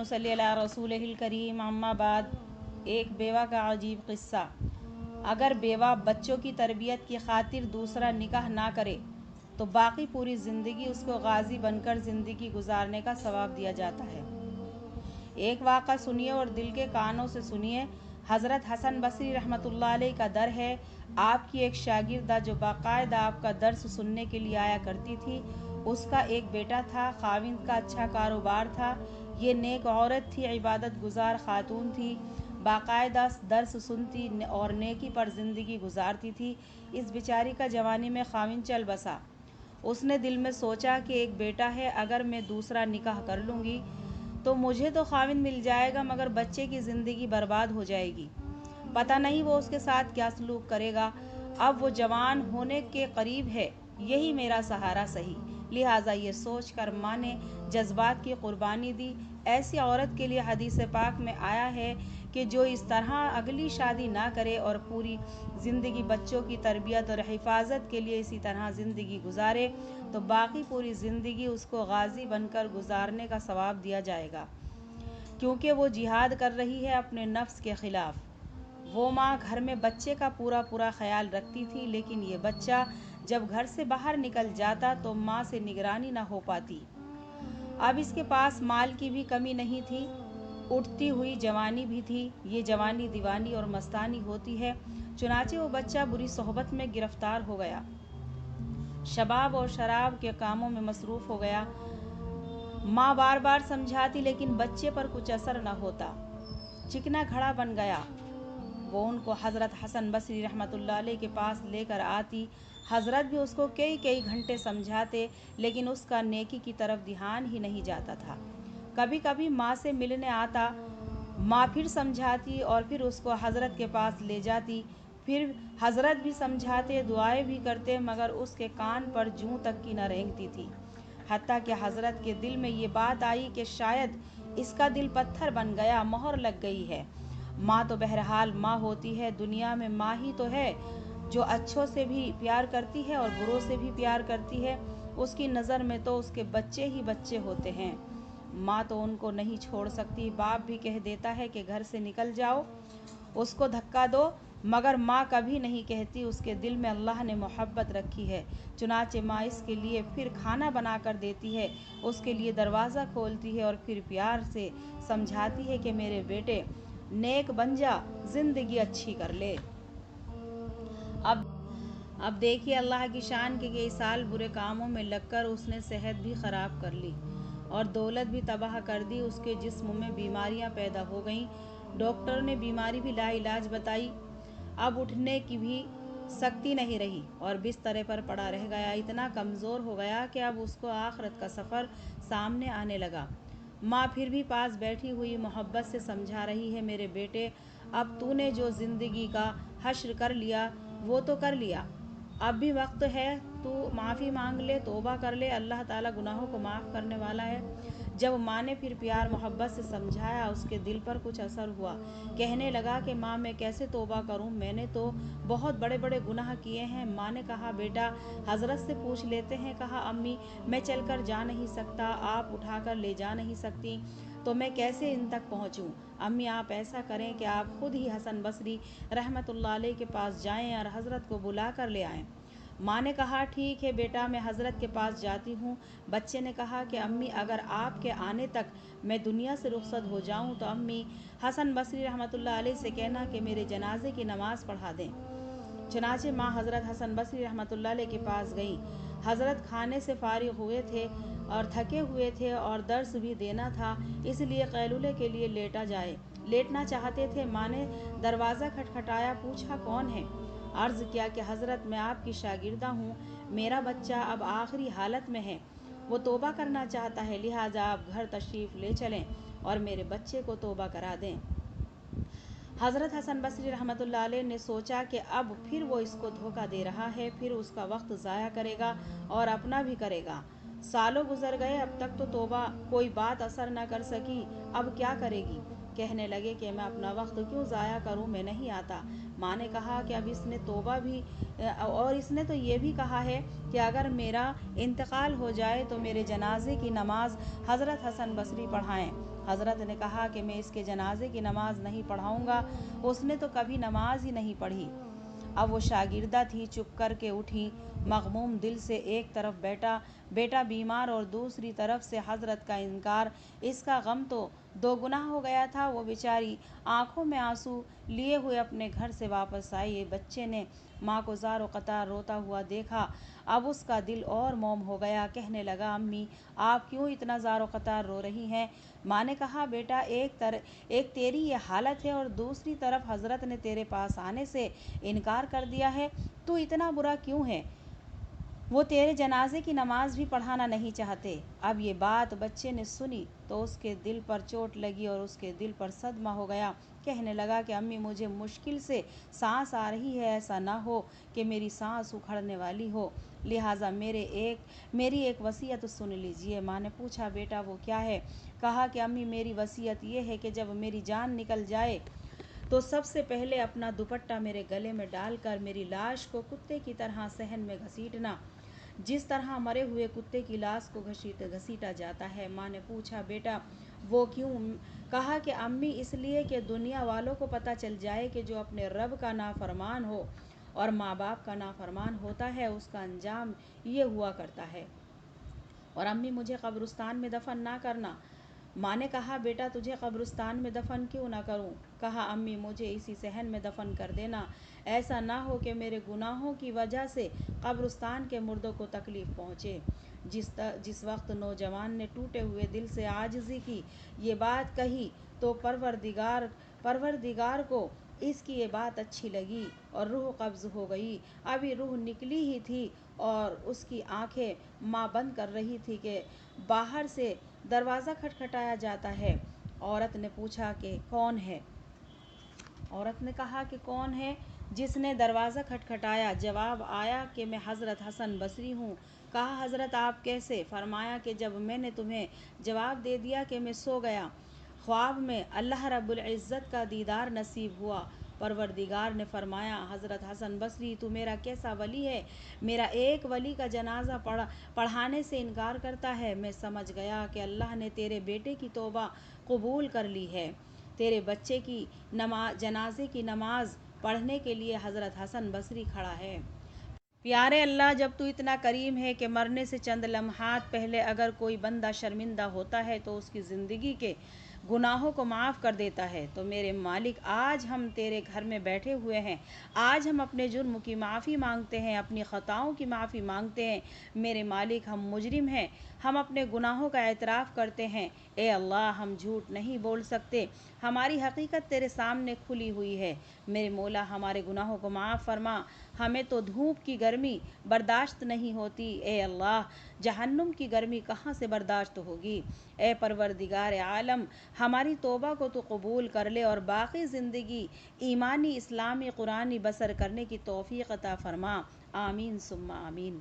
नसल्ली अला रसूलिहिल करीम, अम्मा बाद। एक बेवा का अजीब क़िस्सा। अगर बेवा बच्चों की तरबियत की खातिर दूसरा निकाह ना करे तो बाकी पूरी ज़िंदगी उसको गाजी बनकर ज़िंदगी गुजारने का सवाब दिया जाता है। एक वाक़ा सुनिए और दिल के कानों से सुनिए। हज़रत हसन बसरी रहमतुल्लाह अलैह का दर है। आपकी एक शागिर्दा जो बाकायदा आपका दर्स सुनने के लिए आया करती थी, उसका एक बेटा था। खाविंद का अच्छा कारोबार था। ये नेक औरत थी, इबादत गुजार खातून थी, बाकायदा दर्स सुनती और नेकी पर ज़िंदगी गुजारती थी। इस बेचारी का जवानी में खाविंद चल बसा। उसने दिल में सोचा कि एक बेटा है, अगर मैं दूसरा निकाह कर लूँगी तो मुझे तो खाविंद मिल जाएगा, मगर बच्चे की ज़िंदगी बर्बाद हो जाएगी। पता नहीं वो उसके साथ क्या सलूक करेगा। अब वो जवान होने के करीब है, यही मेरा सहारा सही। लिहाजा ये सोच कर माँ ने जज्बात की कुर्बानी दी। ऐसी औरत के लिए हदीस पाक में आया है कि जो इस तरह अगली शादी ना करे और पूरी ज़िंदगी बच्चों की तरबियत और हिफाजत के लिए इसी तरह ज़िंदगी गुजारे तो बाकी पूरी ज़िंदगी उसको गाजी बनकर गुजारने का सवाब दिया जाएगा, क्योंकि वो जिहाद कर रही है अपने नफ्स के ख़िलाफ़। वो माँ घर में बच्चे का पूरा ख्याल रखती थी, लेकिन ये बच्चा जब घर से बाहर निकल जाता तो माँ से निगरानी न हो पाती। अब इसके पास माल की भी कमी नहीं थी, उठती हुई जवानी भी थी। ये जवानी दीवानी और मस्तानी होती है। चुनाचे वो बच्चा बुरी सोहबत में गिरफ्तार हो गया, शबाब और शराब के कामों में मसरूफ़ हो गया। माँ बार बार समझाती, लेकिन बच्चे पर कुछ असर न होता। चिकना घड़ा बन गया। वो उनको हज़रत हसन बसरी रहमतुल्लाह अलैह के पास लेकर आती। हज़रत भी उसको कई घंटे समझाते, लेकिन उसका नेकी की तरफ ध्यान ही नहीं जाता था। कभी कभी माँ से मिलने आता, माँ फिर समझाती और फिर उसको हज़रत के पास ले जाती। फिर हज़रत भी समझाते, दुआएं भी करते, मगर उसके कान पर जूं तक की न रेंगती थी। हत्ता कि हज़रत के दिल में ये बात आई कि शायद इसका दिल पत्थर बन गया, मोहर लग गई है। माँ तो बहरहाल माँ होती है, दुनिया में माँ ही तो है जो अच्छों से भी प्यार करती है और बुरों से भी प्यार करती है। उसकी नज़र में तो उसके बच्चे ही बच्चे होते हैं। माँ तो उनको नहीं छोड़ सकती। बाप भी कह देता है कि घर से निकल जाओ, उसको धक्का दो, मगर माँ कभी नहीं कहती उसके दिल में अल्लाह ने मोहब्बत रखी है। चुनाचे माँ इसके लिए फिर खाना बना कर देती है, उसके लिए दरवाज़ा खोलती है और फिर प्यार से समझाती है कि मेरे बेटे नेक बन जा, ज़िंदगी अच्छी कर ले। अब देखिए अल्लाह की शान के कई साल बुरे कामों में लगकर उसने सेहत भी ख़राब कर ली और दौलत भी तबाह कर दी। उसके जिस्म में बीमारियां पैदा हो गईं। डॉक्टर ने बीमारी भी लाइलाज बताई। अब उठने की भी शक्ति नहीं रही और बिस्तरे पर पड़ा रह गया। इतना कमज़ोर हो गया कि अब उसको आखिरत का सफ़र सामने आने लगा। माँ फिर भी पास बैठी हुई मोहब्बत से समझा रही है, मेरे बेटे, अब तूने जो ज़िंदगी का हश्र कर लिया वो तो कर लिया, अब भी वक्त है, तू माफ़ी मांग ले, तौबा कर ले, अल्लाह ताला गुनाहों को माफ़ करने वाला है। जब माँ ने फिर प्यार मोहब्बत से समझाया, उसके दिल पर कुछ असर हुआ। कहने लगा कि माँ मैं कैसे तौबा करूँ, मैंने तो बहुत बड़े बड़े गुनाह किए हैं। माँ ने कहा बेटा हज़रत से पूछ लेते हैं। कहा अम्मी मैं चलकर जा नहीं सकता, आप उठाकर ले जा नहीं सकती, तो मैं कैसे इन तक पहुँचूँ। अम्मी आप ऐसा करें कि आप खुद ही हसन बसरी रहमतुल्लाह अलैह के पास जाएं और हज़रत को बुला कर ले आएं। माँ ने कहा ठीक है बेटा, मैं हज़रत के पास जाती हूँ। बच्चे ने कहा कि अम्मी अगर आपके आने तक मैं दुनिया से रुखसत हो जाऊँ तो अम्मी हसन बसरी रहमतुल्लाह अलैह से कहना कि मेरे जनाजे की नमाज़ पढ़ा दें। चनाचे माँ हज़रत हसन बसरी रहमतुल्लाह अलैह के पास गई। हज़रत खाने से फारिग हुए थे और थके हुए थे और दर्स भी देना था, इसलिए कैलूले के लिए लेटना चाहते थे। माँ ने दरवाज़ा खटखटाया, पूछा कौन है। अर्ज़ किया कि हज़रत मैं आपकी शागिर्दा हूँ, मेरा बच्चा अब आखिरी हालत में है, वो तौबा करना चाहता है, लिहाजा आप घर तशरीफ़ ले चलें और मेरे बच्चे को तौबा करा दें। हज़रत हसन बसरी रहमतुल्लाह अलैह ने सोचा कि अब फिर वो इसको धोखा दे रहा है, फिर उसका वक्त ज़ाया करेगा और अपना भी करेगा। सालों गुजर गए, अब तक तो तौबा कोई बात असर न कर सकी, अब क्या करेगी। कहने लगे कि मैं अपना वक्त क्यों ज़ाया करूं, मैं नहीं आता। माँ ने कहा कि अब इसने तौबा भी और इसने तो ये भी कहा है कि अगर मेरा इंतकाल हो जाए तो मेरे जनाजे की नमाज हज़रत हसन बसरी पढ़ाएं। حضرت نے کہا کہ میں اس کے جنازے کی نماز نہیں پڑھاؤں گا، اس نے تو کبھی نماز ہی نہیں پڑھی۔ اب وہ شاگردہ تھی، چپ کر کے اٹھی، مغموم دل سے، ایک طرف بیٹا بیمار اور دوسری طرف سے حضرت کا انکار، اس کا غم تو دو گنا ہو گیا تھا۔ وہ بیچاری آنکھوں میں آنسو لیے ہوئے اپنے گھر سے واپس آئی۔ بچے نے ماں کو زار و قطار روتا ہوا دیکھا، اب اس کا دل اور موم ہو گیا۔ کہنے لگا، امی آپ کیوں اتنا زار و قطار رو رہی ہیں؟ ماں نے کہا، بیٹا ایک تیری یہ حالت ہے اور دوسری طرف حضرت نے تیرے پاس آنے سے انکار کر دیا ہے، تو اتنا برا کیوں ہے؟ وہ تیرے جنازے کی نماز بھی پڑھانا نہیں چاہتے۔ اب یہ بات بچے نے سنی تو اس کے دل پر چوٹ لگی اور اس کے دل پر صدمہ ہو گیا۔ کہنے لگا کہ امی مجھے مشکل سے سانس آ رہی ہے، ایسا نہ ہو کہ میری سانس اکھڑنے والی ہو، لہٰذا میری ایک وصیت سن لیجیے۔ ماں نے پوچھا، بیٹا وہ کیا ہے؟ کہا کہ امی میری وصیت یہ ہے کہ جب میری جان نکل جائے تو سب سے پہلے اپنا دوپٹہ میرے گلے میں ڈال کر میری لاش کو کتے کی طرح صحن میں گھسیٹنا، جس طرح مرے ہوئے کتے کی لاش کو گھسیٹا جاتا ہے۔ ماں نے پوچھا، بیٹا وہ کیوں؟ کہا کہ امی اس لیے کہ دنیا والوں کو پتہ چل جائے کہ جو اپنے رب کا نافرمان ہو اور ماں باپ کا نافرمان ہوتا ہے اس کا انجام یہ ہوا کرتا ہے۔ اور امی مجھے قبرستان میں دفن نہ کرنا۔ ماں نے کہا، بیٹا تجھے قبرستان میں دفن کیوں نہ کروں؟ کہا، امی مجھے اسی صحن میں دفن کر دینا، ایسا نہ ہو کہ میرے گناہوں کی وجہ سے قبرستان کے مردوں کو تکلیف پہنچے۔ جس وقت نوجوان نے ٹوٹے ہوئے دل سے عاجزی کی یہ بات کہی تو پروردگار کو اس کی یہ بات اچھی لگی اور روح قبض ہو گئی۔ ابھی روح نکلی ہی تھی اور اس کی آنکھیں ماں بند کر رہی تھی کہ باہر سے دروازہ کھٹکھٹایا جاتا ہے۔ عورت نے پوچھا کہ کون ہے؟ عورت نے کہا کہ کون ہے جس نے دروازہ کھٹکھٹایا؟ جواب آیا کہ میں حضرت حسن بصری ہوں۔ کہا، حضرت آپ کیسے؟ فرمایا کہ جب میں نے تمہیں جواب دے دیا کہ میں سو گیا، خواب میں اللہ رب العزت کا دیدار نصیب ہوا۔ پروردگار نے فرمایا، حضرت حسن بصری تو میرا کیسا ولی ہے؟ میرا ایک ولی کا جنازہ پڑھانے سے انکار کرتا ہے۔ میں سمجھ گیا کہ اللہ نے تیرے بیٹے کی توبہ قبول کر لی ہے۔ تیرے بچے کی جنازے کی نماز پڑھنے کے لیے حضرت حسن بصری کھڑا ہے۔ پیارے اللہ، جب تو اتنا کریم ہے کہ مرنے سے چند لمحات پہلے اگر کوئی بندہ شرمندہ ہوتا ہے تو اس کی زندگی کے گناہوں کو معاف کر دیتا ہے، تو میرے مالک آج ہم تیرے گھر میں بیٹھے ہوئے ہیں، آج ہم اپنے جرم کی معافی مانگتے ہیں، اپنی خطاؤں کی معافی مانگتے ہیں۔ میرے مالک ہم مجرم ہیں، ہم اپنے گناہوں کا اعتراف کرتے ہیں۔ اے اللہ، ہم جھوٹ نہیں بول سکتے، ہماری حقیقت تیرے سامنے کھلی ہوئی ہے۔ میرے مولا ہمارے گناہوں کو معاف فرما، ہمیں تو دھوپ کی گرمی برداشت نہیں ہوتی، اے اللہ جہنم کی گرمی کہاں سے برداشت ہوگی؟ اے پروردگار عالم، ہماری توبہ کو تو قبول کر لے اور باقی زندگی ایمانی، اسلامی، قرآنی بسر کرنے کی توفیق عطا فرما۔ آمین ثم آمین۔